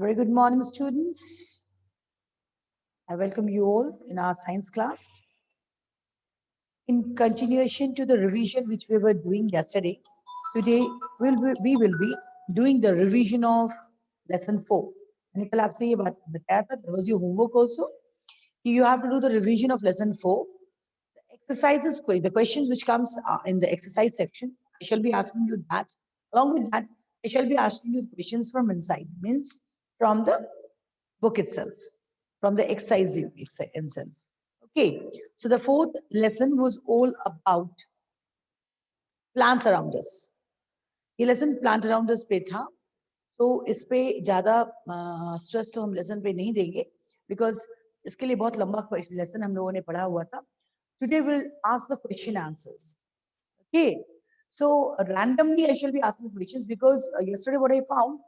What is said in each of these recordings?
Very good morning, students. I welcome you all in our science class. In continuation to the revision which we were doing yesterday, today we will be doing the revision of lesson 4. मैंने कल आपसे ये बात बताया था, there was your homework also. You have to do the revision of lesson 4. The exercises, the questions which comes in the exercise section, I shall be asking you that. Along with that, I shall be asking you questions from inside, means from the book itself, from the exercise itself. Okay, so the fourth lesson was all about plants around us. ये lesson plant around us पे था, तो इस पे ज़्यादा stress तो हम lesson पे नहीं देंगे, because इसके लिए बहुत लंबा lesson हम लोगों ने पढ़ा हुआ था. Today we'll ask the question answers. Okay, so randomly I shall be asking questions, because yesterday what I found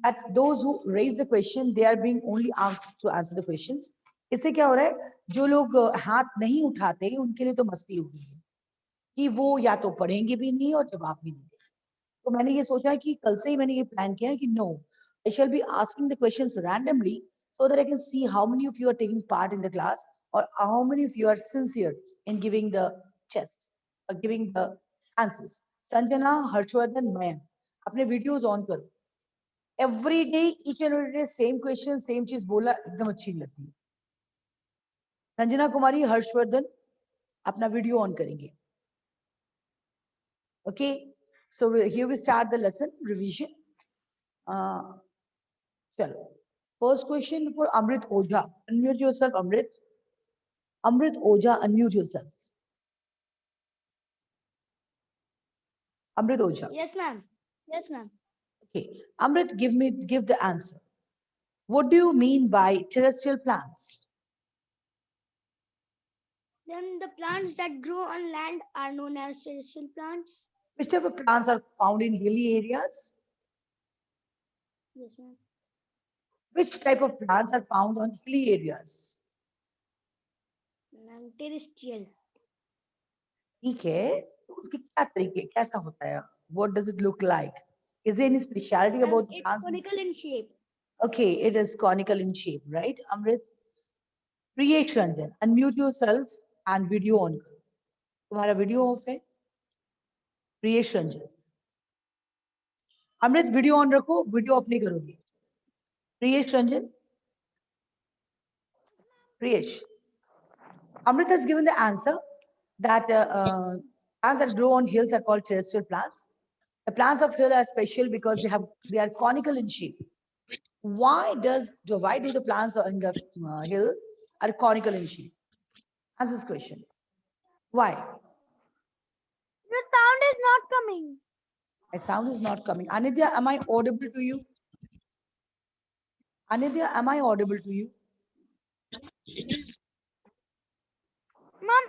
that those who raise the question, they are being only asked to answer the questions. इससे क्या हो रहा है, जो लोग हाथ नहीं उठाते उनके लिए तो मस्ती हो गई है कि वो या तो पढ़ेंगे भी नहीं और जवाब भी नहीं देंगे. तो मैंने ये सोचा कि कल से ही मैंने ये प्लान किया कि no, I shall be asking the questions randomly, so that I can see how many of you are taking part in the class, or how many of you are sincere in giving the test or giving the answers. Sanjana, Harshvardhan, मैं अपने videos on करो. Every day, each and every day same question, same चीज बोला, एकदम अच्छी लगती है. संजना कुमारी, हर्षवर्धन अपना वीडियो ऑन करेंगे. Okay, so here we start the lesson revision. Chalo. First question for Amrit Ojha. Unmute yourself, Amrit. Amrit Ojha, unmute yourself. Amrit Ojha. Yes, ma'am. Yes, ma'am. Okay, Amrit, give the answer. What do you mean by terrestrial plants? Then the plants that grow on land are known as terrestrial plants. Which type of plants are found in hilly areas? Yes, ma'am. Which type of plants are found on hilly areas? Terrestrial. ठीक है, तो उसके क्या तरीके, कैसा होता है? What does it look like? Is there any speciality about the It's plants? conical in shape. Okay, it is conical in shape, right, Amrit? Priyesh Ranjan, unmute yourself and video on करो. तुम्हारा video of है. प्रियेश रंजन. अमृत video on रखो, video of नहीं करोगे. Priyesh Ranjan. Priyesh. Amrit has given the answer that plants that grow on hills are called terrestrial plants. The plants of hill are special because they are conical in shape. Why do the plants in the hill are conical in shape? Answer this question. Why? The sound is not coming. My sound is not coming. Anidya, am I audible to you? Anidya, am I audible to you? Ma'am,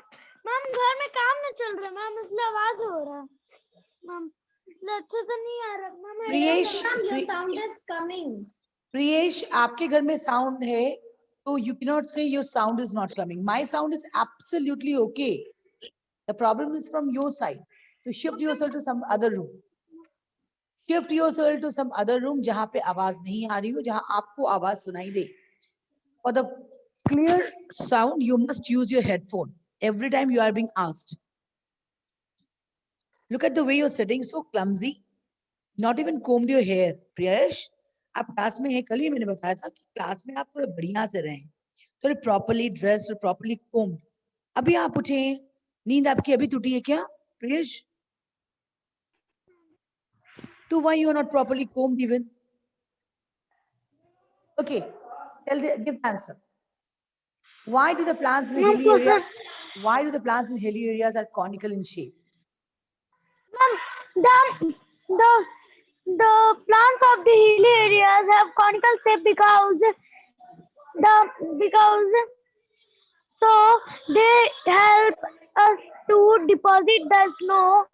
घर में काम नहीं चल रहा, ma'am, इसलिए आवाज हो रहा है. मैम, इसलिए अच्छे से नहीं आ रहा. Ma'am, Priyesh, your sound is coming. Priyesh, आपके घर में साउंड है, तो you cannot say your sound is not coming. My sound is absolutely okay. The problem is from your side. So shift yourself to some other room. Shift yourself to some other room जहाँ पे आवाज नहीं आ रही हो, जहाँ आपको आवाज सुनाई दे. For the clear sound, you must use your headphone every time you are being asked. Look at the way you're sitting, so clumsy. Not even combed your hair. Priyesh, आप क्लास में हैं, कल ही मैंने बताया था कि क्लास में आप थोड़े बढ़िया से रहें, थोड़े properly dressed और properly combed. अभी आप उठे हैं, नींद आपकी अभी टूटी है क्या, Priyesh? So why you are not properly combed even? Okay, give the answer. Why do the plants in the hilly area? Why do the plants in hilly areas are conical in shape? Ma'am, the plants of the hilly areas have conical shape because so they help us to deposit the snow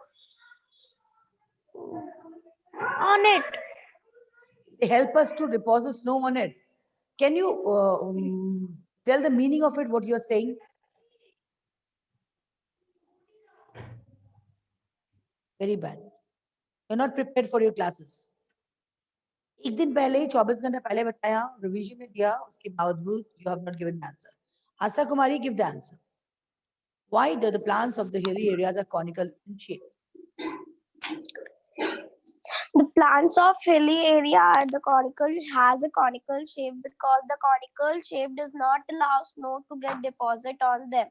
on it. They help us to deposit snow on it. Can you tell the meaning of it, what you're saying? Very bad. You're not prepared for your classes. एक दिन पहले 24 घंटा पहले बताया, revision में दिया, उसके बावजूद you have not given the answer. Asta Kumari, give the answer. Why do the plants of the hilly areas are conical in shape? The plants of hilly area are the conical has a conical shape because the conical shape does not allow snow to get deposit on them.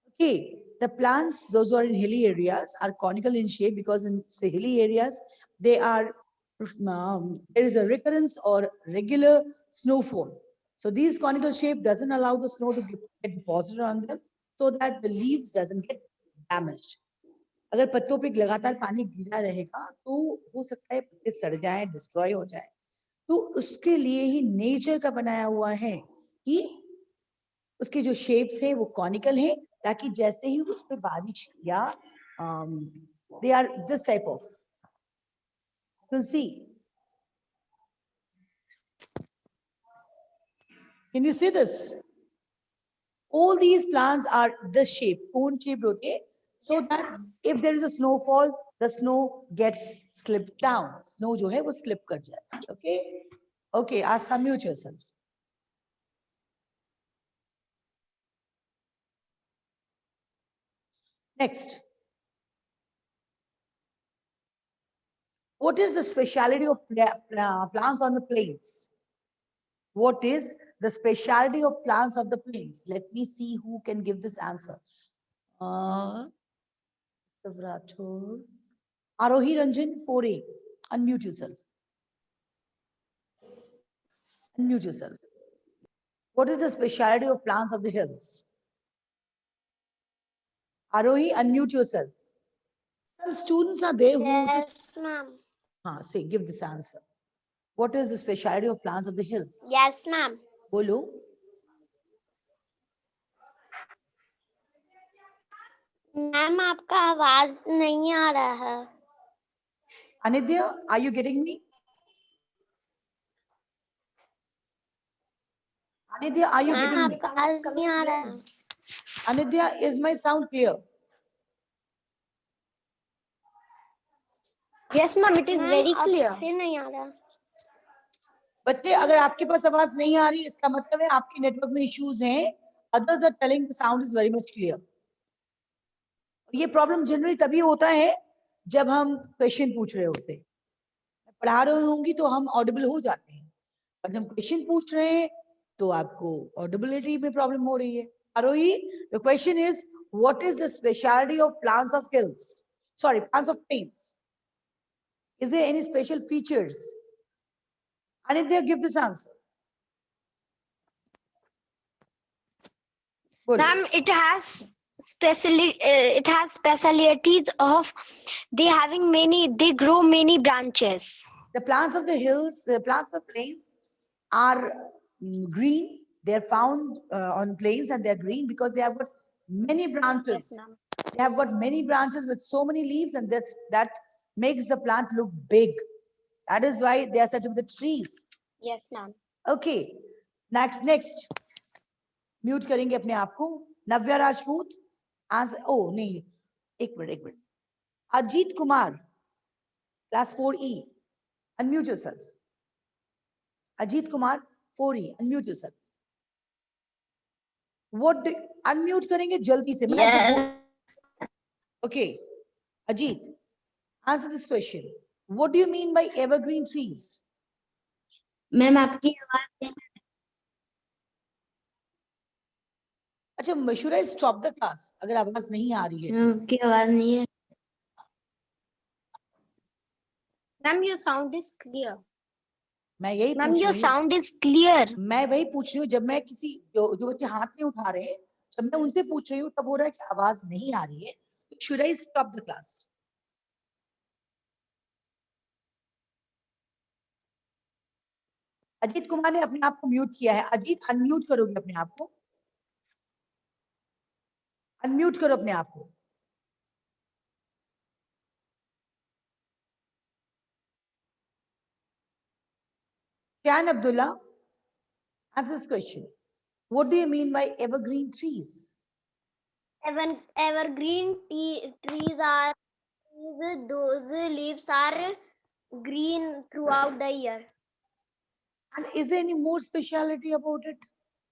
Okay, the plants, those who are in hilly areas, are conical in shape because in say hilly areas, they are there is a recurrence or regular snowfall. So these conical shape doesn't allow the snow to get deposited on them, so that the leaves doesn't get damaged. अगर पत्तों पे लगातार पानी गिरा रहेगा तो हो सकता है पत्ते सड़ जाएं, डिस्ट्रॉय हो जाएं। तो उसके लिए ही नेचर का बनाया हुआ है कि उसके जो शेप्स हैं वो कॉनिकल हैं, ताकि जैसे ही उस पे बारिश या they are this type of, you see, can you see this, all these plants are this shape, cone shaped होते हैं, so that if there is a snowfall, the snow gets slipped down. Snow जो है वो slip कर जाए. Okay, okay. Ask, unmute yourself. Next, what is the speciality of plants on the plains? What is the speciality of plants of the plains? Let me see who can give this answer. Savrathur. Arohi Ranjan 4A. Unmute yourself. Unmute yourself. What is the speciality of plants of the hills? Arohi, unmute yourself. Some students are there who Yes, just ma'am. say, give this answer. What is the speciality of plants of the hills? Yes, ma'am. Bolo. Ma'am आपका आवाज नहीं आ रहा है. Anidya, are you getting me? Anidya, are you getting me? आपका आवाज नहीं आ रहा है. Anidya, is my sound clear? Yes, ma'am. It is very clear. फिर नहीं आ रहा. बच्चे, अगर आपके पास आवाज नहीं आ रही, इसका मतलब है आपके नेटवर्क में इश्यूज हैं. Others are telling the sound is very much clear. ये प्रॉब्लम जनरली तभी होता है जब हम क्वेश्चन पूछ रहे होते हैं. पढ़ा रहे होंगी तो हम ऑडिबल हो जाते हैं, पर जब क्वेश्चन पूछ रहे हैं तो आपको ऑडिबिलिटी में प्रॉब्लम हो रही है. Arohi, the question is what is the speciality of plants of hills, sorry plants of plains, is there any special features? Anindya, give this answer. Ma'am, it has specialities of they grow many branches. The plants of the hills, the plants of plains are green. They're found on plains and they're green because they have got many branches. Yes, ma'am. They have got many branches with so many leaves, and that makes the plant look big. That is why they are said to be the trees. Yes, ma'am. Okay. Next. Mute करेंगे अपने आप को. नव्या Rajput. Answer. Oh, नहीं. एक minute. Ajit Kumar. Class 4E. Unmute yourself. Ajit Kumar, 4E. Unmute yourself. What unmute करेंगे जल्दी से. Yes. Okay. Ajit, answer this question. What do you mean by evergreen trees? Ma'am आपकी आवाज. अच्छा, मशूरा, स्टॉप द क्लास अगर आवाज नहीं आ रही है. आपकी आवाज नहीं है. Ma'am your sound is clear. मैं यही मैम पूछ योर रही हूँ. Sound is clear. मैं वही पूछ रही हूँ. जब मैं किसी जो बच्चे हाथ नहीं उठा रहे हैं, जब मैं उनसे पूछ रही हूँ तब हो रहा है कि आवाज नहीं आ रही है. Should I stop the class? Ajit Kumar ने अपने आप को म्यूट किया है. अजीत, अनम्यूट करोगे अपने आप को? अनम्यूट करो अपने आप को. Can Abdullah answer this question? What do you mean by evergreen trees? Evergreen trees are those leaves are Green throughout the year. And is there any more speciality about it?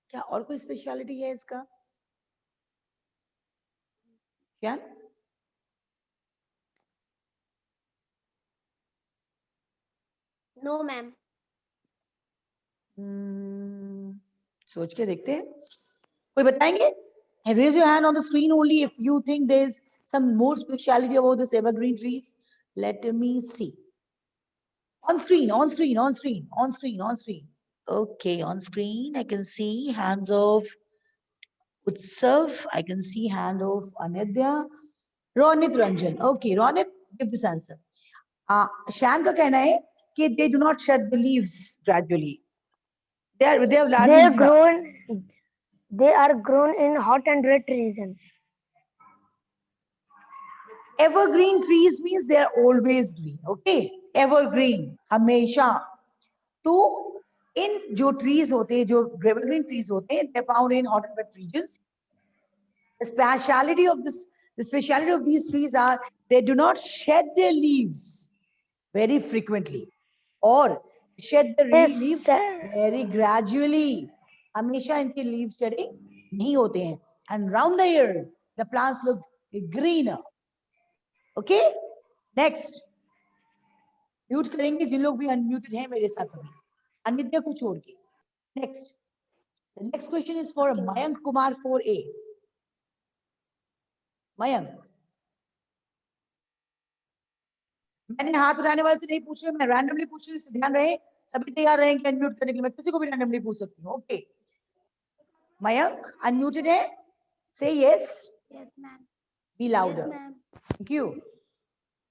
क्या और कोई speciality है इसका? क्या? No, ma'am. सोच के देखते हैं. कोई बताएंगे? And raise your hand on the screen only if you think there's some more speciality about this evergreen trees. Let me see. On screen, on screen, on screen, on screen, on screen. Okay, on screen, I can see hands of Utsav. I can see hand of Anidya. Ronit Ranjan. Okay, Ronit, give this answer. Shan का कहना है कि they do not shed the leaves gradually. They have They largely are grown. They are grown in hot and wet regions. evergreen trees means they are always green. Okay, evergreen, हमेशा. तो इन जो trees होते हैं, जो evergreen trees होते हैं, they're found in hot and wet regions. The speciality of these trees are they do not shed their leaves very frequently, or shed the They leaves se- very gradually. हमेशा इनके leaves shedding नहीं होते हैं. And round the year, the plants look greener. Okay, next. Mute करेंगे जिन लोग भी unmuted हैं मेरे साथ अभी. अनित्य को छोड़ के. Next. The next question is for Mayank Kumar 4A. Mayank. मैंने हाथ उठाने वाले से नहीं पूछ रही, मैं रैंडमली पूछ रही हूँ, ध्यान रहे. सभी तैयार रहेंगे अनम्यूट करने के लिए, मैं किसी को भी रैंडमली पूछ सकती हूँ. ओके, मयंक अनम्यूटेड है. से yes. Yes, ma'am. Be louder. Yes, ma'am. Thank you.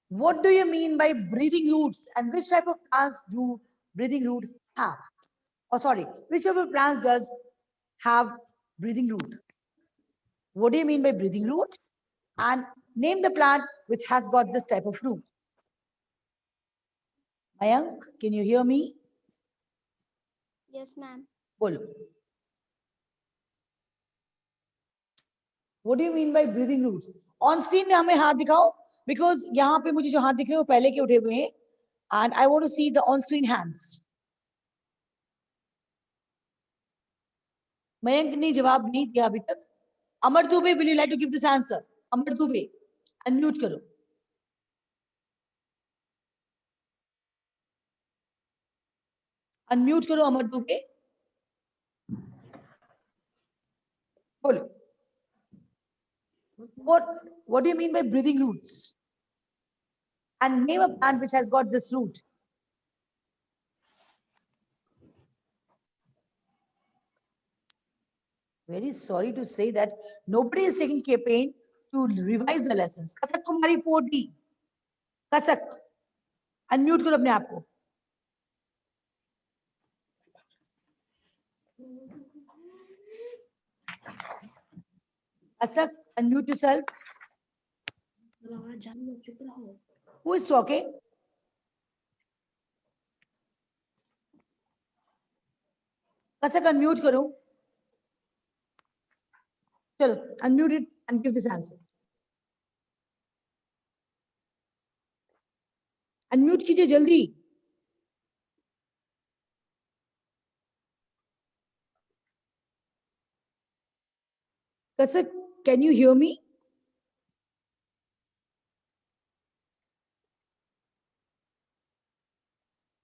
What do you mean by breathing roots, and which type of plants do breathing root have? Oh, sorry, which of the plants does have breathing root? What do you mean by breathing root? And name the plant which has got this type of root. Mayank, can you hear me? Yes, ma'am. Bolo. What do you mean by breathing roots? On screen में हमें हाथ दिखाओ, because यहाँ पे मुझे जो हाथ दिख रहे हैं वो पहले के उठे हुए हैं, and I want to see the on-screen hands. Mayank ने जवाब नहीं दिया अभी तक. Amar Dubey, will you like to give this answer? Amar Dubey, unmute करो. Unmute करो अमर दुबे. बोलो. What do you mean by breathing roots? And name a plant which has got this root. Very sorry to say that nobody is taking pain to revise the lessons. Kasak Kumari 4D. Kasak. Unmute करो अपने आप को. Kasak, unmute yourself. Who is talking? Kasak, unmute करो. चलो, unmute it and give this answer. Unmute कीजिए जल्दी. Kasak, can you hear me?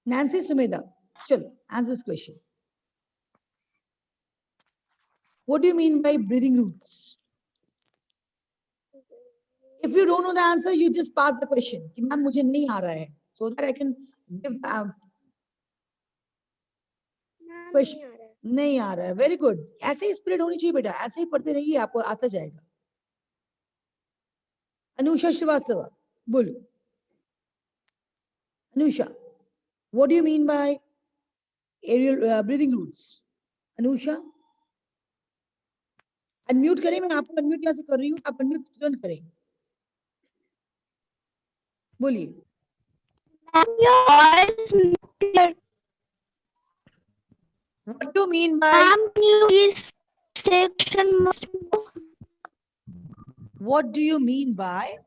Nancy Sumeda, chalo, answer this question. What do you mean by breathing roots? If you don't know the answer, you just pass the question. कि ma'am मुझे नहीं आ रहा है, so that I can give the question. नहीं आ रहा है, very good. ऐसे ही spirit होनी चाहिए बेटा, ऐसे ही पढ़ते रहिए, आपको आता जाएगा. Anusha Srivastava, बोलो. Anusha, what do you mean by aerial breathing roots? Anusha, unmute करें, मैं आपको unmute यहाँ से कर रही हूँ, आप unmute तुरंत करें. बोलिए. What do you mean by? What do you mean by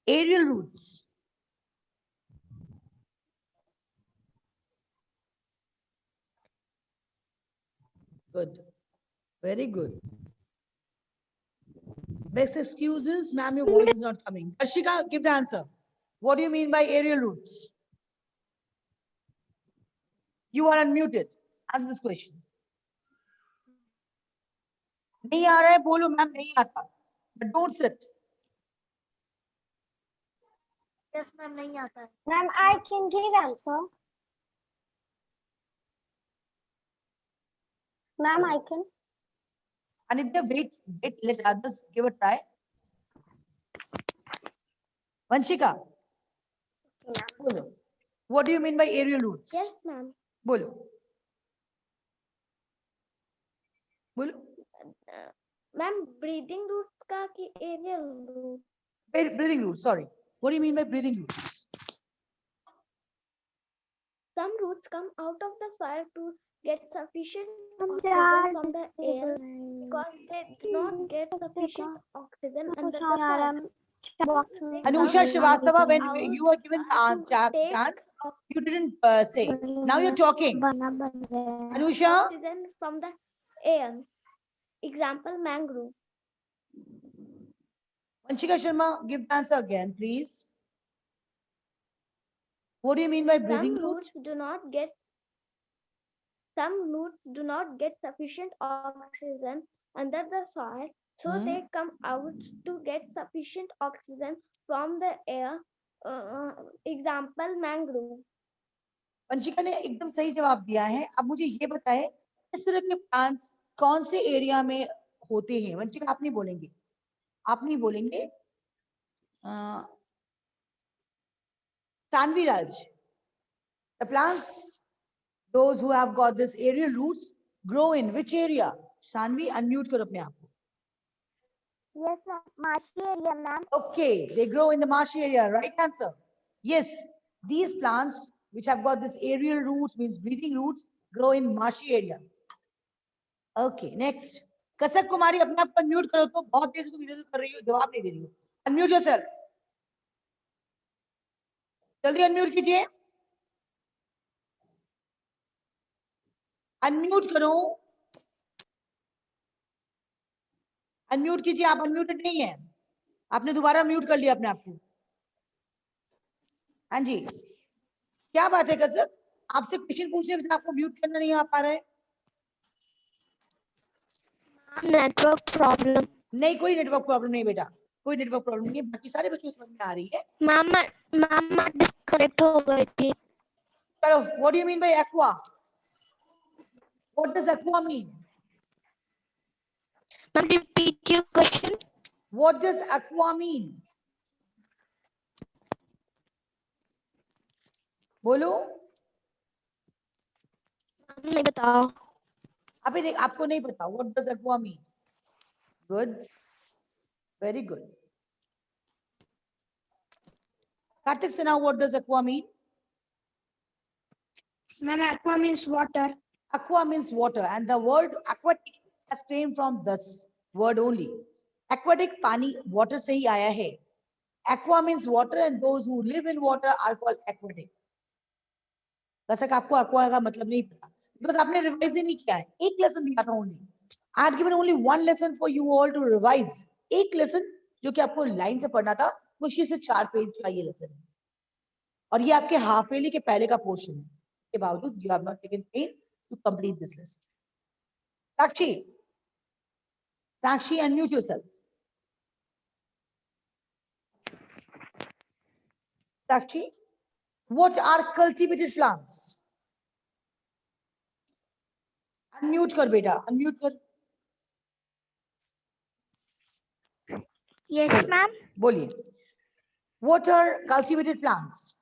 aerial roots? Good. Very good. Best excuse is, ma'am, your voice is not coming. Darshika, give the answer. What do you mean by aerial roots? You are unmuted. Answer this question. नहीं आ रहा है बोलो ma'am नहीं आता. But don't sit. Yes, ma'am, नहीं आता है. Ma'am, I can give answer. Ma'am, I can. Anitya, wait, let others give a try. Vanshika, bolo. What do you mean by aerial roots? Yes, ma'am. Bolo. Bolo. Ma'am, breathing roots का कि aerial root? Breathing roots, sorry. What do you mean by breathing roots? Some roots come out of the soil to get sufficient oxygen from the air because they do not get sufficient oxygen under the soil. Anusha Srivastava, when you were given chance, you didn't say. Now you're talking. Anusha, Oxygen from the air. Example, mangrove. Vanshika Sharma, give the answer again, please. What do you mean by breathing roots? Some roots do not get sufficient oxygen under the soil, so they come out to get sufficient oxygen from the air. Example, mangrove. Vanshika ने एकदम सही जवाब दिया है. अब मुझे ये बताएं इस तरह के प्लांट्स कौन से एरिया में होते हैं. वंशिका आप नहीं बोलेंगे, आप नहीं बोलेंगे. Tanvi Raj, the plants, those who have got this aerial roots, grow in which area? Tanvi, unmute karo apne aap ko. Yes, ma'am. Marshy area, ma'am. Okay, they grow in the marshy area. Right answer. Yes, these plants which have got this aerial roots, means breathing roots, grow in marshy area. Okay, next. Kasak Kumari, अपने आप को unmute करो तो. बहुत देर से तुम इधर कर रही हो, जवाब नहीं दे रही हो. Unmute yourself. जल्दी unmute कीजिए. Unmute करो. Unmute कीजिए. आप unmuted नहीं है. आपने दोबारा म्यूट कर लिया अपने आप को. हाँ जी, क्या बात है कसक? आपसे क्वेश्चन पूछने से आपको म्यूट करना नहीं आ पा रहा है. Network problem. नहीं, कोई नेटवर्क प्रॉब्लम नहीं बेटा, कोई नेटवर्क प्रॉब्लम नहीं है. बाकी सारे बच्चों को समझ में आ रही है. मामा डिस्कनेक्ट हो गई थी. चलो, what do you mean by aqua? What does aqua mean? Ma'am, repeat your question. What does aqua mean? बोलो. नहीं बताओ. अभी देख, आपको नहीं पता what does aqua mean. Good, very good. Kartik Sinha, what does aqua mean? Ma'am, aqua means water. Aqua means water, and the word aquatic has came from this word only. Aquatic पानी water से ही आया है. Aqua means water, and those who live in water are called aquatic. वैसे आपको aqua का मतलब नहीं पता, because आपने revise ही नहीं किया है. एक lesson दिया था only. I had given only one lesson for you all to revise. एक lesson जो कि आपको line से पढ़ना था, मुश्किल से 4 पेज का ये lesson है. और ये आपके हाफ ईयरली के पहले का पोर्शन है. के बावजूद you have not taken pain to complete this lesson. Sakshi, unmute yourself. Sakshi, what are cultivated plants? Unmute kar beta, unmute kar. Yes, ma'am. Boliye. What are cultivated plants?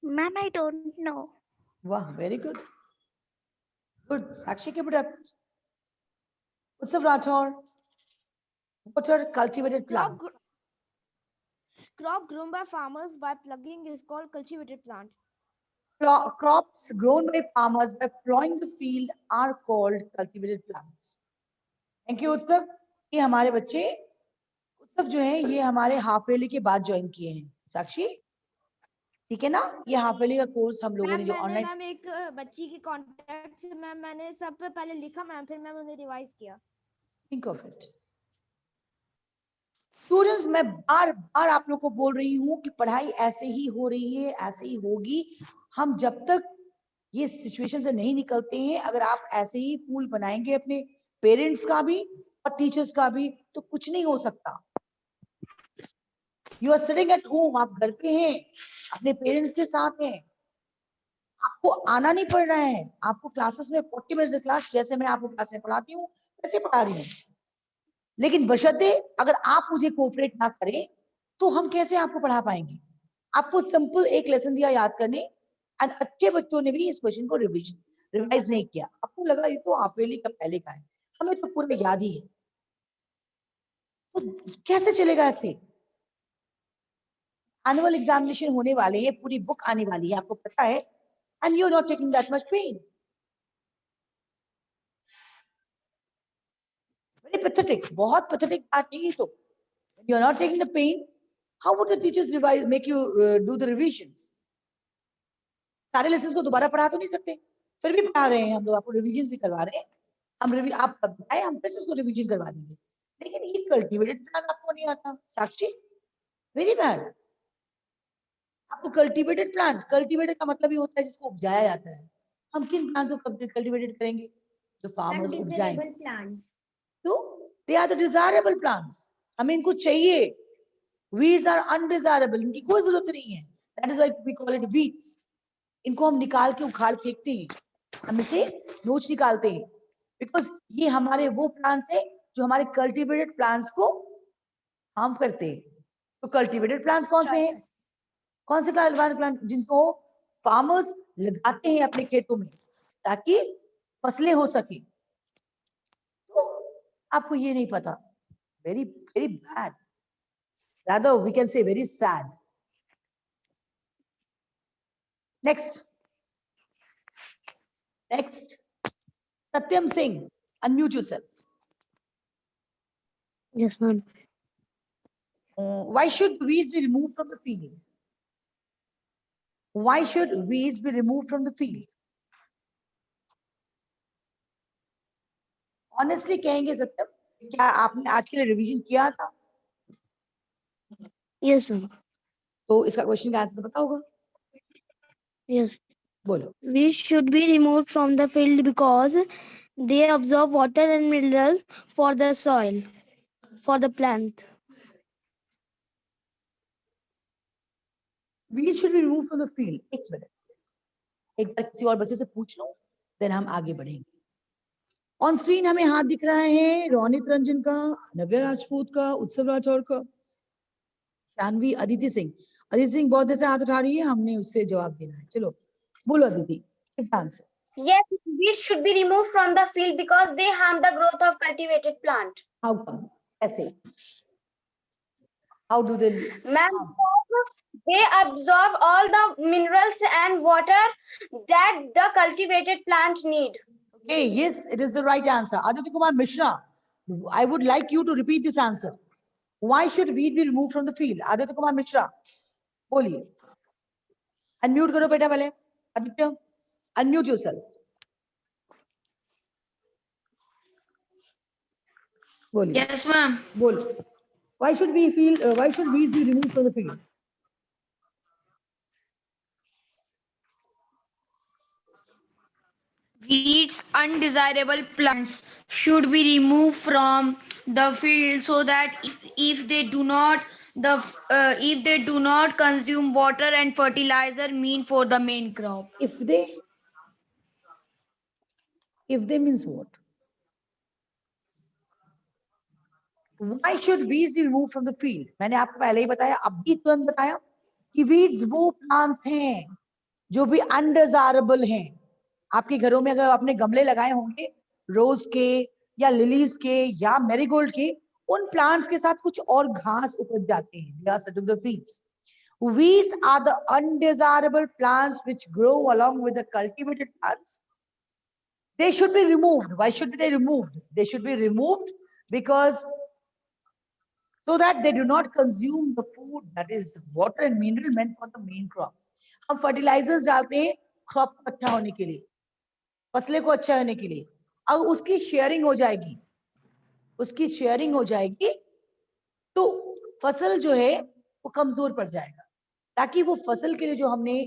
Ma'am, I don't know. Wow, very good. Good. Sakshi, keep it up. Utsav Rathore, what are cultivated plants? Crop grown by farmers by plugging is called cultivated plant. Crops grown by farmers by plowing the field are called cultivated plants. Thank you, Utsav. ये हमारे बच्चे उत्सव जो हैं ये हमारे half yearly के बाद ज्वाइन किए हैं. साक्षी, ठीक है ना? ये हाफ ईयरली का कोर्स हम लोगों ने जो मैम ऑनलाइन, मैम एक बच्ची की कांटेक्ट से मैम मैंने सब पे पहले लिखा मैम, फिर मैम उन्हें रिवाइज किया। Think of it. स्टूडेंट्स, मैं बार बार आप लोग को बोल रही हूँ कि पढ़ाई ऐसे ही हो रही है, ऐसे ही होगी। हम जब तक ये सिचुएशन से नहीं निकलते हैं, अगर आप ऐसे ही फूल बनाएंगे अपने पेरेंट्स का भी और टीचर्स का भी, तो कुछ नहीं हो सकता। You are sitting at home, आप घर पे हैं, अपने पेरेंट्स के साथ हैं, आपको आना नहीं पड़ रहा है। आपको क्लासेस में 40 मिनट्स क्लास, जैसे मैं आपको क्लास में पढ़ाती हूँ वैसे पढ़ा रही हूँ। लेकिन बशर्ते अगर आप मुझे कोऑपरेट ना करें तो हम कैसे आपको पढ़ा पाएंगे? आपको सिंपल एक लेसन दिया याद करने, एंड अच्छे बच्चों ने भी इस क्वेश्चन को रिवाइज नहीं किया। आपको लगा ये तो हाफ ईयरली का पहले का है, हमें तो पूरा याद ही है, तो कैसे चलेगा ऐसे? एनुअल एग्जामिनेशन होने वाले हैं, पूरी बुक आने वाली है, आपको पता है, and you are not taking that much pain. Very pathetic, बहुत पैथेटिक बात है ये तो। You are not taking the pain, how would the teachers revise, make you do the revisions? सारे लेसन को दोबारा पढ़ा तो नहीं सकते, फिर भी पढ़ा रहे हैं हम लोग, आपको रिवीजन भी करवा रहे हैं। आप बताए, हम फिर इसको रिवीजन करवा देंगे। लेकिन ये कल्टीवेटेड प्लान आपको नहीं आता साक्षी, वेरी बैड। आपको कल्टीवेटेड प्लान, कल्टीवेटेड का मतलब ये होता है जिसको उपजाया जाता है। हम किन प्लांट्स को कल्टीवेटेड करेंगे? जो फार्मर्स उपजाएं। तो they are the desirable plants, हमें इनको चाहिए। वीड्स आर अनडिजायरेबल, इनकी कोई जरूरत नहीं है, that is why we call it weeds. इनको हम निकाल के उखाड़ फेंकते हैं, हम इसे नोच निकालते हैं, बिकॉज ये हमारे वो प्लांट्स है जो हमारे कल्टीवेटेड प्लांट्स को हार्म करते हैं। तो कल्टीवेटेड प्लांट्स कौन से हैं? कौन से कल्टीवेटेड प्लांट जिनको फार्मर्स लगाते हैं अपने खेतों में ताकि फसलें हो सके? तो आपको ये नहीं पता, very very bad, rather we can say very sad. Next Satyam Singh, unmute yourself. Yes, ma'am. Why should weeds be removed from the field? Why should weeds be removed from the field? Honestly कहेंगे सत्यम, क्या आपने आज के लिए revision किया था? Yes, ma'am. तो इसका क्वेश्चन का आंसर तो पता होगा, Yes. बोलो। Weeds should be removed from the field because they absorb water and minerals for the soil, for the plant. Weeds should be removed from the field. एक minute, एक बार किसी और बच्चे से पूछ लो, देन हम आगे बढ़ेंगे। ऑन स्क्रीन हमें हाथ दिख रहा है रोनित रंजन का, नव्या राजपूत का, उत्सव राठौर का, शानवी, अदिति सिंह। अदिति सिंह बहुत देर से हाथ उठा रही है, हमने उससे जवाब देना है। चलो बोलो Aditi, answer. Yes, weeds should be removed from the field because they harm the growth of cultivated plant. How come? ऐसे? How do they? Ma'am, they absorb all the minerals and water that the cultivated plant need. Okay, yes, it is the right answer. Aditya Kumar Mishra, I would like you to repeat this answer. Why should weed be removed from the field? Aditya Kumar Mishra, बोलिए। Unmute करो बेटा पहले, Aditya, unmute yourself. बोलिए। Yes, ma'am. बोल। Why should we feel? Why should weeds be removed from the field? Weeds, undesirable plants should be removed from the field so that if they do not consume water and fertilizer mean for the main crop. If they means what? Why should weeds be removed from the field? मैंने आपको पहले ही बताया, अब भी तुरंत बताया कि weeds वो plants हैं जो भी undesirable हैं। आपके घरों में अगर आपने गमले लगाए होंगे रोज के या लिलीज के या मैरीगोल्ड के, उन प्लांट्स के साथ कुछ और घास उपज जाते हैं। They are said to be the weeds. Weeds are the undesirable plants which grow along with the cultivated plants. They should be removed. Why should they be removed? They should be removed because so that they do not consume the food, that is water and mineral meant for the main crop. हम fertilizers डालते हैं crop को अच्छा होने के लिए, फसलें को अच्छा होने के लिए. अब उसकी शेयरिंग हो जाएगी, तो फसल जो है वो कमजोर पड़ जाएगा. ताकि वो फसल के लिए जो हमने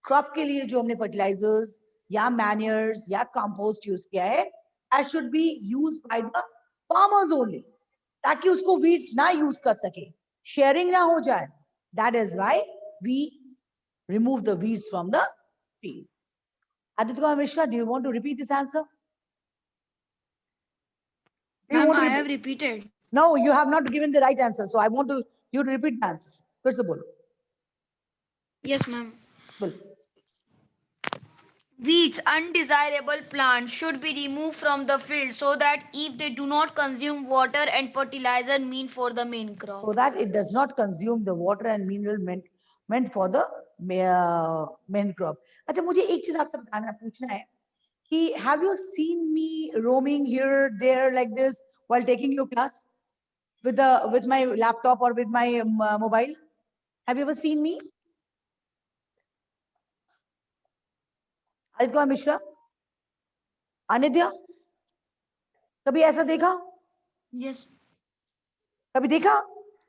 क्रॉप के लिए जो हमने फर्टिलाइजर्स या मैन्योर्स या कंपोस्ट यूज किया है, that should be used by the farmers only, ताकि उसको वीड्स ना यूज कर सके, शेयरिंग ना हो जाए. That is why we remove the weeds from the field. Aditya Kumar Mishra, do you want to repeat this answer? Do you Ma'am, want to I repeat? have repeated. No, you have not given the right answer. So I want you to repeat the answer. First of all, Yes, ma'am. बोलो. Weeds, undesirable plants should be removed from the field so that if they do not consume water and fertilizer meant for the main crop. So that it does not consume the water and mineral meant for the main crop. अच्छा, मुझे एक चीज आपसे बताना पूछना है कि have you seen me roaming here there like this while taking your class with my laptop or with my mobile? Have you ever seen me? Aditya Kumar Mishra, Anidya, कभी ऐसा देखा? Yes. कभी देखा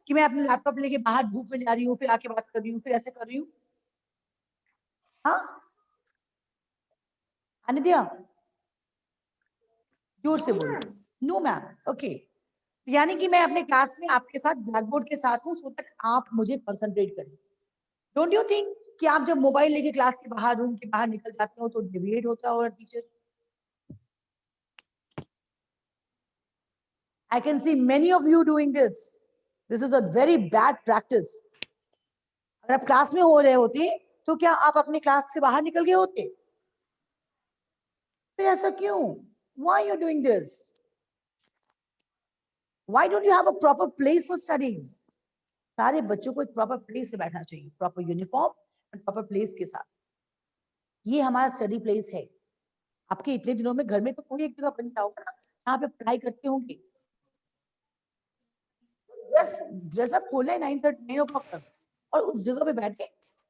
कि मैं अपने लैपटॉप लेके बाहर धूप में जा रही हूँ, फिर आके बात कर रही हूँ, फिर ऐसे कर रही हूँ? हाँ, अनिद्या, जोर से बोलो. No ma'am. ओके, यानी कि मैं अपने क्लास में आपके साथ ब्लैक बोर्ड के साथ हूँ, सो तक आप मुझे कंसंट्रेट करें. डोंट यू थिंक कि आप जब मोबाइल लेके क्लास के बाहर, रूम के बाहर निकल जाते हो तो डिविएट होता होगा teacher? I can see many of you doing this. This is a very bad practice. अगर आप क्लास में हो रहे होते तो क्या आप अपने क्लास से बाहर निकल गए होते? फिर ऐसा क्यों? Why you doing this? Why don't you have a proper place for studies? सारे बच्चों को एक प्रॉपर प्लेस से बैठना चाहिए, प्रॉपर यूनिफॉर्म और प्रॉपर प्लेस के साथ. ये हमारा स्टडी प्लेस है. आपके इतने दिनों में घर में तो कोई एक जगह बन जाओ ना जहाँ पे पढ़ाई करते होंगे. ड्रेस अप खोले 9 o'clock तक और उस जगह पे बैठे.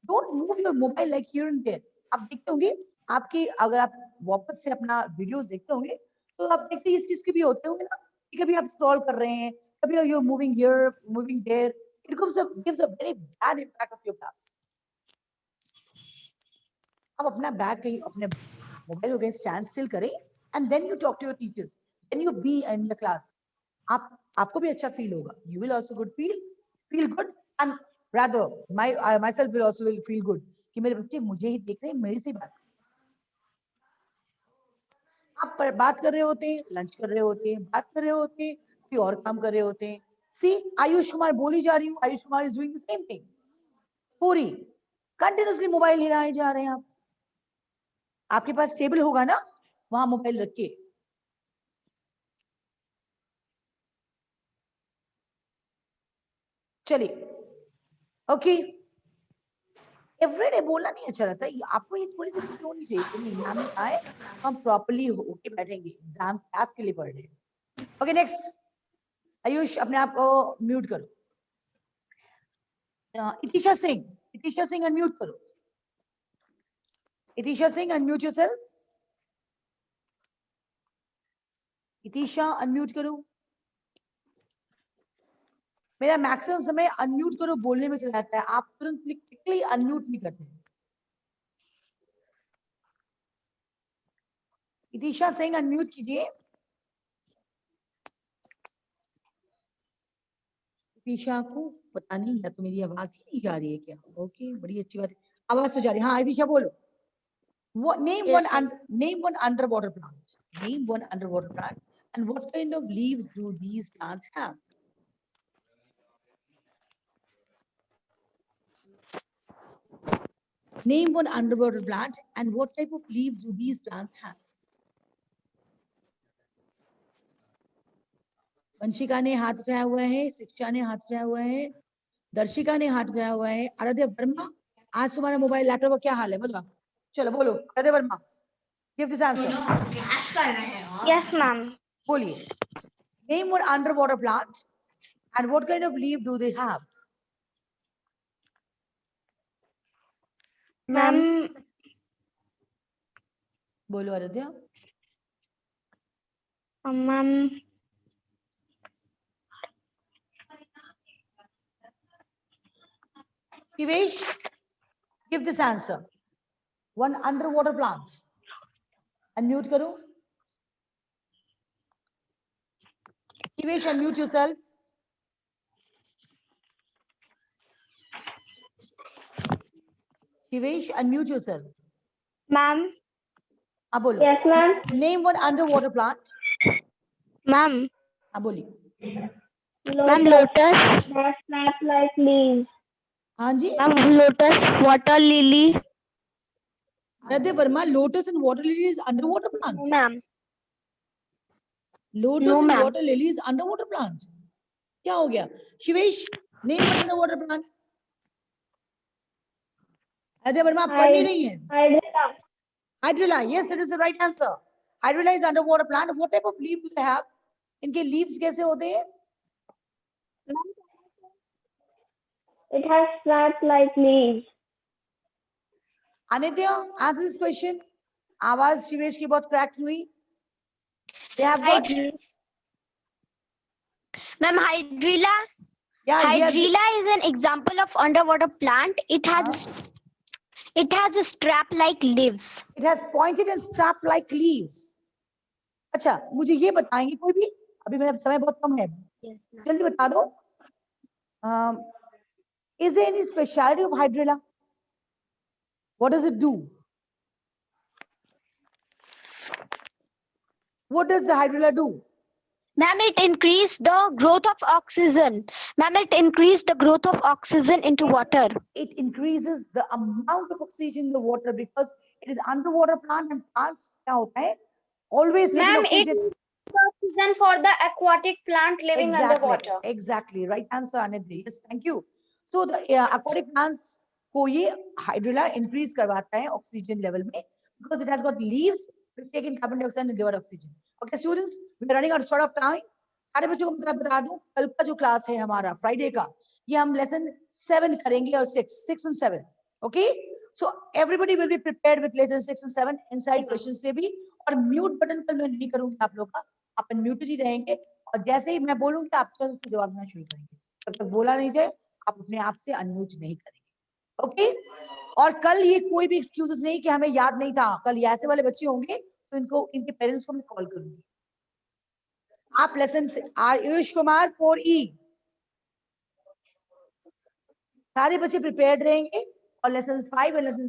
Don't move your mobile like here and there. आप देखते होंगे आपकी, अगर आप वापस से अपना वीडियोस देखते होंगे तो आप देखते हैं इस चीज के भी होते होंगे ना कि कभी आप स्क्रॉल कर रहे हैं, कभी you are moving here, moving there. It gives a very bad impact of your class. आप अपना बैग कहीं, अपने मोबाइल को कहीं स्टैंड स्टिल करें and then you talk to your teachers, then you be in the class. आपको भी अच्छा फील होगा. You will also feel good, and rather myself will also feel good कि मेरे बच्चे मुझे ही देख रहे हैं, मेरे से बात. आप बात कर रहे होते हैं, लंच कर रहे होते हैं, बात कर रहे होते हैं, कोई और काम कर रहे होते हैं. See, आयुष कुमार बोली जा रही हूँ, Ayush Kumar is doing the same thing. पूरी कंटिन्यूसली मोबाइल हिलाए जा रहे हैं. आप, आपके पास टेबल होगा ना, वहां मोबाइल रखिए. चलिए, ओके. एवरीडे बोलना नहीं अच्छा रहता. आपको ये थोड़ी सी क्यों होनी चाहिए कि एग्जाम में आए हम प्रॉपर्ली होके बैठेंगे, एग्जाम क्लास के लिए पढ़ रहे हैं. Okay, next. आयुष, अपने आप को म्यूट करो. इतिशा सिंह अनम्यूट करो. इतिशा सिंह, अनम्यूट योरसेल्फ. इतिशा, अनम्यूट करो. मेरा मैक्सिमम समय अनम्यूट करो बोलने में चला जाता है, आप तुरंत क्लिकली अनम्यूट नहीं करते. इतिशा सिंह, अनम्यूट कीजिए. इतिशा को पता नहीं, या तो मेरी आवाज ही नहीं जा रही है क्या? ओके, बड़ी अच्छी बात है, आवाज तो जा रही है. हाँ, इतिशा बोलो. Name one underwater plant. Name one underwater plant. And what kind of leaves do these plants have? Name one underwater plant and what type of leaves do these plants have? Vanshika ने हाथ उठाया हुआ है, शिक्षा ने हाथ उठाया हुआ है, दर्शिका ने हाथ उठाया हुआ है. आराध्या वर्मा, आज तुम्हारा मोबाइल लैपटॉप का क्या हाल है? बोलो. चलो बोलो, Aaradhya Verma, give this answer. Yes, ma'am. बोलिए. Name one underwater plant And what kind of leaf do they have? Ma'am, Bolo Aradhya. ma'am, Shivesh, give this answer. One underwater plant. Unmute karo. Shivesh, unmute yourself. Shivesh, unmute yourself. ma'am. Bolo. Yes, ma'am. Name one underwater plant. Ma'am, Boli. ma'am, lotus. They snap like leaves. हाँ जी. Ma'am, lotus, water lily. Aradhya Verma, lotus and water lily is underwater plant. Ma'am, Lotus No, and ma'am. water lily is underwater plant. क्या हो गया? Shivesh, name one underwater plant. Aradhya Verma, आप पढ़ नहीं रही हैं. Hydrilla, yes, it is the right answer. Hydrilla is underwater plant. What type of leaf do they have? इनके leaves कैसे होते हैं? It has snap like leaves. Anitya, answer this question. आवाज शिवेश की बहुत cracked हुई. They have got. Ma'am, hydrilla. Yeah, yes. Hydrilla is an example of underwater plant. It has a strap-like leaves. It has pointed and strap-like leaves. अच्छा, मुझे ये बताएंगे कोई भी? अभी मेरा समय बहुत कम है. जल्दी बता दो. Is there any speciality of hydrilla? What does it do? What does the hydrilla do? Ma'am, it increase the growth of oxygen. Ma'am, it increase the growth of oxygen into water. It increases the amount of oxygen in the water because it is underwater plant and plants क्या होता है? Always taking Ma'am, it oxygen. is oxygen for the aquatic plant living underwater. Exactly. Right answer, Anidya. Yes, thank you. So the aquatic plants को ये hydrilla increase करवाता है oxygen level में because it has got leaves which take in carbon dioxide and give out oxygen. Okay, students, we are running out short of time. सारे बच्चों को मैं बता दूं कल का जो क्लास है हमारा फ्राइडे का ये हम लेसन 7 करेंगे और 6 and 7. Okay, so everybody will be prepared with lesson 6 and 7 inside questions से भी और म्यूट बटन पर मैं नहीं करूंगी आप लोग का आप म्यूट ही रहेंगे और जैसे ही मैं बोलूंगी आप तुरंत जवाब देना शुरू करेंगे जब तक बोला नहीं जाए आप अपने आप से अनम्यूट नहीं करेंगे. ओके, और कल ये कोई भी एक्सक्यूजेस नहीं कि हमें याद नहीं था. कल ये ऐसे वाले बच्चे होंगे तो इनको इनके पेरेंट्स को मैं कॉल करूंगी. आप लेसन आयुष कुमार 4E सारे बच्चे प्रिपेयर्ड रहेंगे और लेसन 5 और लेसन